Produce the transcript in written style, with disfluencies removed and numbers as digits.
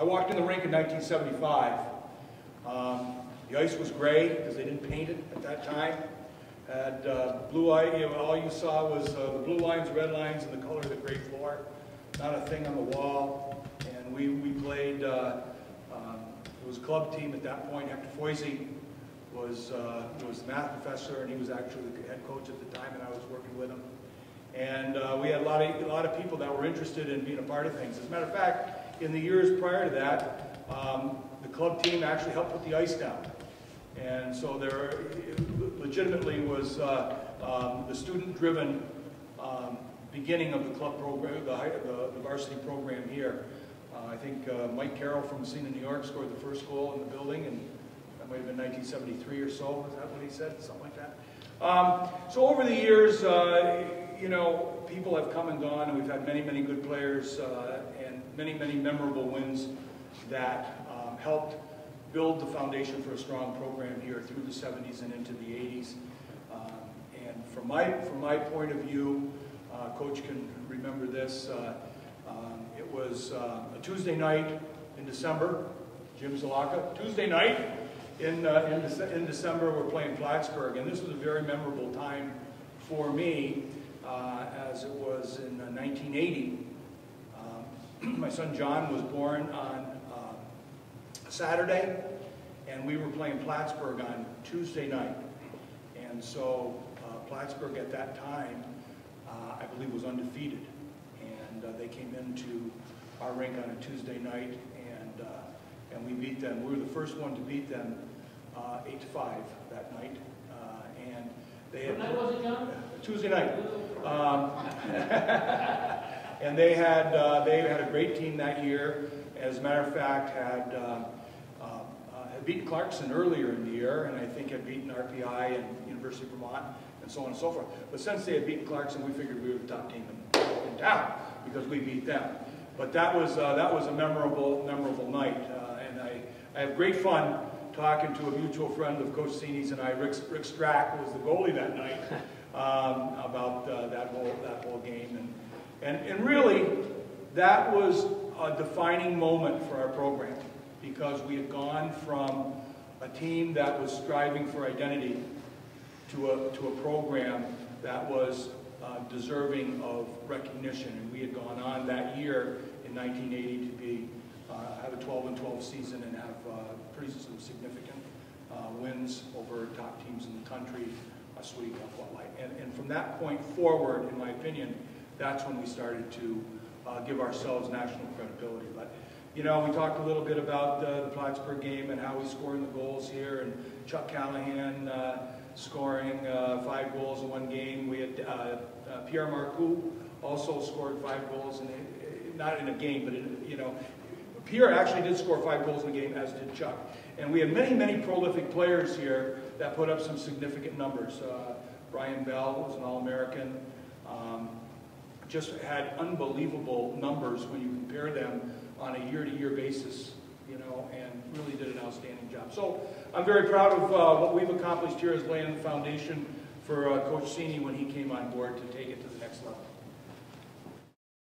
I walked in the rink in 1975. The ice was gray because they didn't paint it at that time. Had blue ice, all you saw was the blue lines, red lines, and the color of the gray floor. Not a thing on the wall. And we played, it was a club team at that point. Hector Foisey was the math professor, and he was actually the head coach at the time, and I was working with him. And we had a lot of people that were interested in being a part of things. As a matter of fact, in the years prior to that, the club team actually helped put the ice down. And so there legitimately was the student-driven beginning of the club program, the varsity program here. I think Mike Carroll from SUNY, New York, scored the first goal in the building, and that might have been 1973 or so. Is that what he said? Something like that. So over the years, you know, people have come and gone, and we've had many, many good players and many, many memorable wins that helped build the foundation for a strong program here through the 70s and into the 80s. And from my point of view, Coach can remember this. It was a Tuesday night in December. Jim Zalaka. Tuesday night in December, we're playing Plattsburgh, and this was a very memorable time for me, as it was in 1980. My son John was born on Saturday, and we were playing Plattsburgh on Tuesday night. And so Plattsburgh at that time, I believe, was undefeated. And they came into our rink on a Tuesday night, and we beat them. We were the first one to beat them 8-5 that night. And they had, what night was it, John? Tuesday night. And they had a great team that year. As a matter of fact, had beaten Clarkson earlier in the year, and I think had beaten RPI and University of Vermont, and so on and so forth. But since they had beaten Clarkson, we figured we were the top team in town because we beat them. But that was a memorable night, and I have great fun talking to a mutual friend of Coach Sini's and I, Rick Strack, who was the goalie that night, about that whole game, and really that was a defining moment for our program, because we had gone from a team that was striving for identity to a program that was deserving of recognition. And we had gone on that year in 1980 to have a 12-12 season and have pretty some significant wins over top teams in the country, SUNY, and from that point forward, in my opinion, that's when we started to give ourselves national credibility. But you know, we talked a little bit about the Plattsburgh game and how we scored the goals here, and Chuck Callahan scoring 5 goals in one game. We had Pierre Marcoux also scored 5 goals, not in a game, but you know, Pierre actually did score 5 goals in a game, as did Chuck. And we had many, many prolific players here that put up some significant numbers. Brian Bell was an All-American. Just had unbelievable numbers when you compare them on a year-to-year basis, you know, and really did an outstanding job. So I'm very proud of what we've accomplished here, as laying the foundation for Coach Sini when he came on board to take it to the next level.